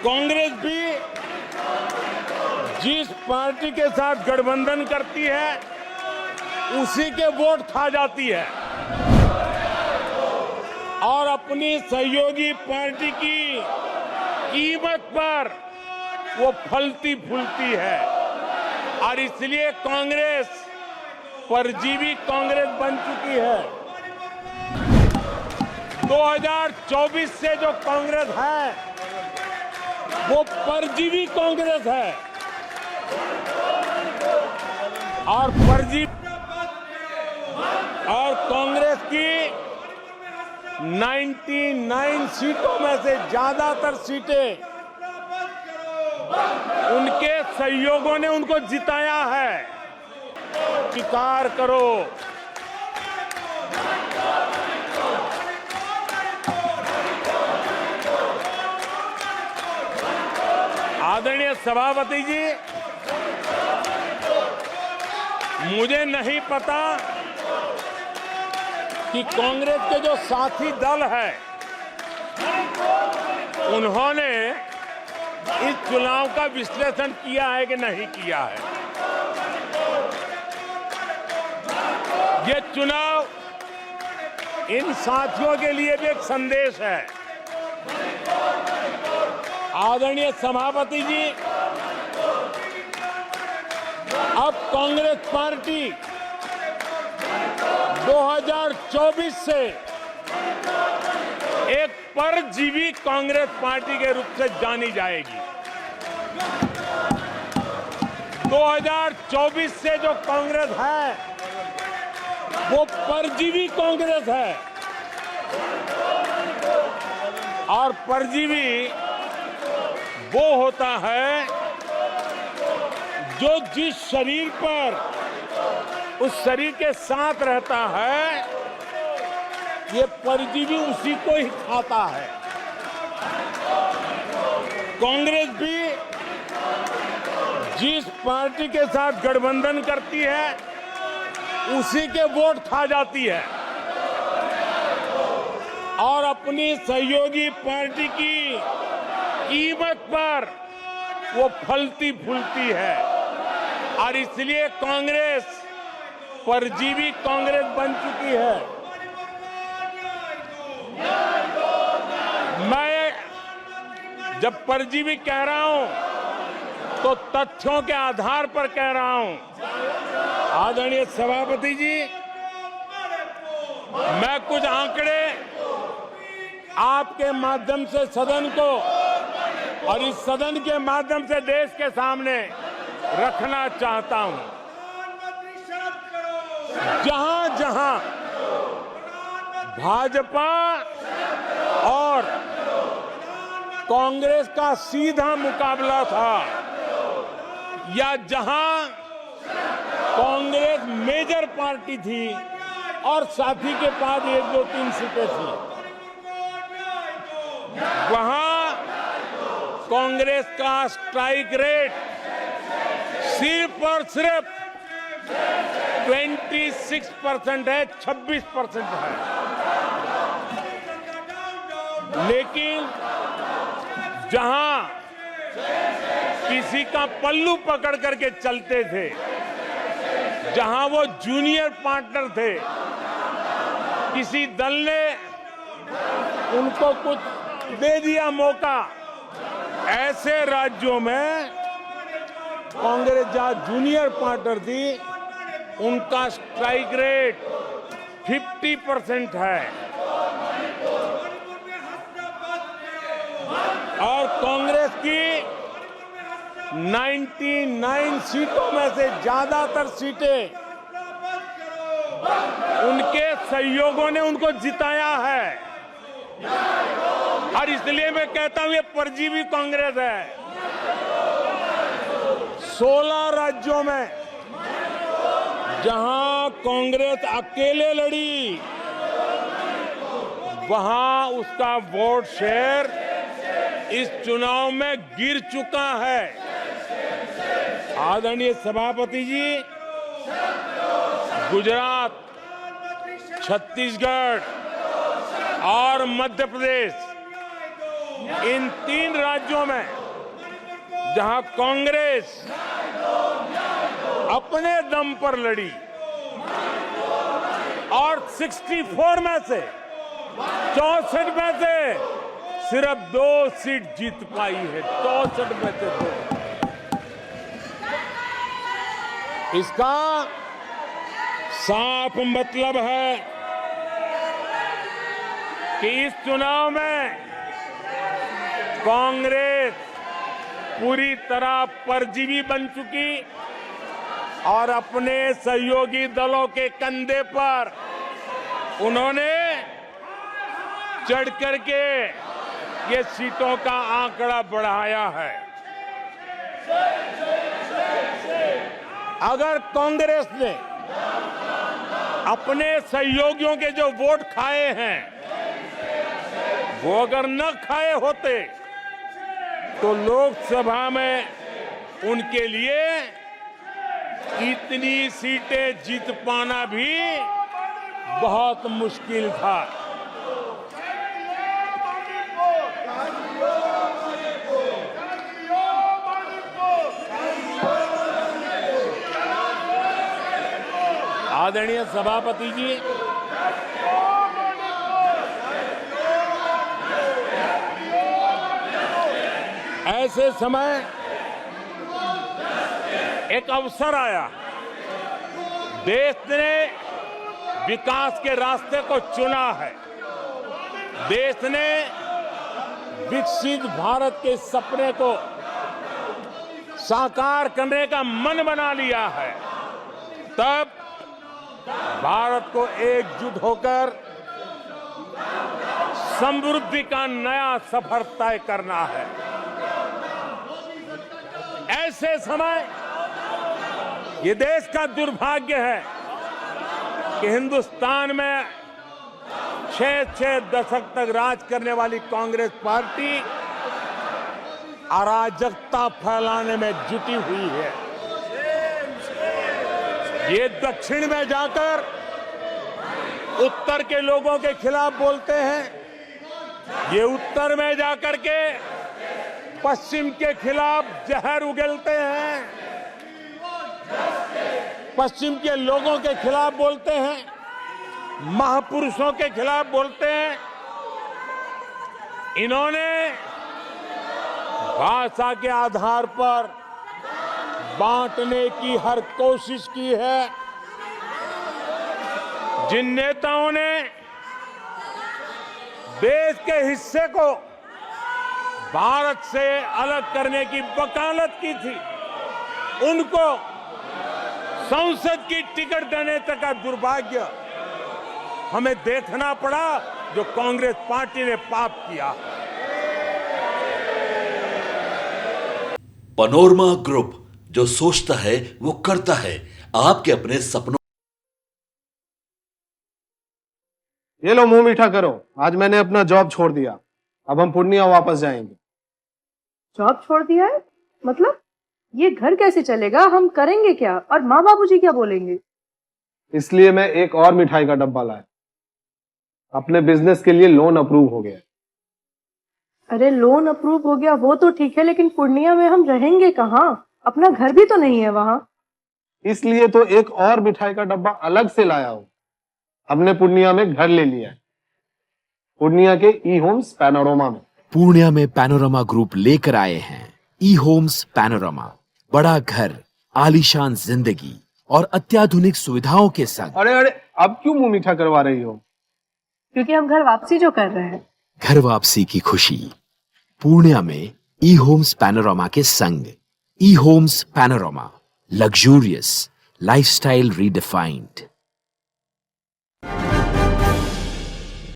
कांग्रेस भी जिस पार्टी के साथ गठबंधन करती है उसी के वोट खा जाती है और अपनी सहयोगी पार्टी की कीमत पर वो फलती फूलती है और इसलिए कांग्रेस परजीवी कांग्रेस बन चुकी है। 2024 से जो कांग्रेस है वो परजीवी कांग्रेस है और कांग्रेस की 99 सीटों में से ज्यादातर सीटें उनके सहयोगियों ने उनको जिताया है। स्वीकार करो आदरणीय सभापति जी, मुझे नहीं पता कि कांग्रेस के जो साथी दल है उन्होंने इस चुनाव का विश्लेषण किया है कि नहीं किया है। ये चुनाव इन साथियों के लिए भी एक संदेश है। आदरणीय सभापति जी, अब कांग्रेस पार्टी 2024 से एक परजीवी कांग्रेस पार्टी के रूप से जानी जाएगी। 2024 से जो कांग्रेस है वो परजीवी कांग्रेस है और परजीवी वो होता है जो जिस शरीर पर उस शरीर के साथ रहता है ये परजीवी उसी को ही खाता है। कांग्रेस भी जिस पार्टी के साथ गठबंधन करती है उसी के वोट खा जाती है और अपनी सहयोगी पार्टी की कीमत पर वो फलती फूलती है और इसलिए कांग्रेस परजीवी कांग्रेस बन चुकी है। मैं जब परजीवी कह रहा हूं तो तथ्यों के आधार पर कह रहा हूं। आदरणीय सभापति जी, मैं कुछ आंकड़े आपके माध्यम से सदन को और इस सदन के माध्यम से देश के सामने रखना चाहता हूं। जहां जहां भाजपा और कांग्रेस का सीधा मुकाबला था या जहां कांग्रेस मेजर पार्टी थी और साथी के पास 1, 2, 3 सीटें थी, वहां कांग्रेस का स्ट्राइक रेट सिर्फ और सिर्फ 26% है, 26% है। लेकिन जहां किसी का पल्लू पकड़ करके चलते थे, जहां वो जूनियर पार्टनर थे, किसी दल ने उनको कुछ दे दिया मौका, ऐसे राज्यों में कांग्रेस जहां जूनियर पार्टनर थी उनका स्ट्राइक रेट 50% है और कांग्रेस की 99 सीटों में से ज्यादातर सीटें उनके सहयोगियों ने उनको जिताया है और इसलिए मैं कहता हूं ये परजीवी कांग्रेस है। 16 राज्यों में जहां कांग्रेस अकेले लड़ी वहां उसका वोट शेयर इस चुनाव में गिर चुका है। आदरणीय सभापति जी, गुजरात, छत्तीसगढ़ और मध्य प्रदेश इन 3 राज्यों में जहां कांग्रेस अपने दम पर लड़ी और 64 में से 64 में से सिर्फ 2 सीट जीत पाई है, 64 में से 2। इसका साफ मतलब है कि इस चुनाव में कांग्रेस पूरी तरह परजीवी बन चुकी और अपने सहयोगी दलों के कंधे पर उन्होंने चढ़ करके ये सीटों का आंकड़ा बढ़ाया है। अगर कांग्रेस ने अपने सहयोगियों के जो वोट खाए हैं वो अगर न खाए होते तो लोकसभा में उनके लिए इतनी सीटें जीत पाना भी बहुत मुश्किल था। आदरणीय सभापति जी, ऐसे समय एक अवसर आया, देश ने विकास के रास्ते को चुना है, देश ने विकसित भारत के सपने को साकार करने का मन बना लिया है। तब भारत को एकजुट होकर समृद्धि का नया सफर तय करना है। ऐसे समय ये देश का दुर्भाग्य है कि हिंदुस्तान में 6 दशक तक राज करने वाली कांग्रेस पार्टी अराजकता फैलाने में जुटी हुई है। ये दक्षिण में जाकर उत्तर के लोगों के खिलाफ बोलते हैं, ये उत्तर में जाकर के पश्चिम के खिलाफ जहर उगलते हैं, पश्चिम के लोगों के खिलाफ बोलते हैं, महापुरुषों के खिलाफ बोलते हैं। इन्होंने भाषा के आधार पर बांटने की हर कोशिश की है। जिन नेताओं ने देश के हिस्से को भारत से अलग करने की वकालत की थी, उनको संसद की टिकट देने तक का दुर्भाग्य हमें देखना पड़ा, जो कांग्रेस पार्टी ने पाप किया। पैनोरमा ग्रुप, जो सोचता है वो करता है। आपके अपने सपनों। ये लो मुंह मीठा करो, आज मैंने अपना जॉब छोड़ दिया, अब हम पूर्णिया वापस जाएंगे। जॉब छोड़ दिया है? मतलब ये घर कैसे चलेगा? हम करेंगे क्या? और माँ बाबूजी क्या बोलेंगे? इसलिए मैं एक और मिठाई का डब्बा लाया। अपने बिजनेस के लिए लोन अप्रूव हो गया। अरे लोन अप्रूव हो गया वो तो ठीक है, लेकिन पूर्णिया में हम रहेंगे कहाँ? अपना घर भी तो नहीं है वहाँ। इसलिए तो एक और मिठाई का डब्बा अलग से लाया हूँ। हमने पूर्णिया में घर ले लिया है, पूर्णिया के ई होम्स पैनोरमा में। पूर्णिया में पैनोरमा ग्रुप लेकर आए हैं ई होम्स पैनोरमा। बड़ा घर, आलीशान जिंदगी और अत्याधुनिक सुविधाओं के संग। अरे अरे, अब क्यों मुंह मीठा करवा रही हो? क्योंकि हम घर वापसी जो कर रहे हैं। घर वापसी की खुशी पूर्णिया में ई होम्स पैनोरमा के संग। E homes panorama, luxurious lifestyle redefined.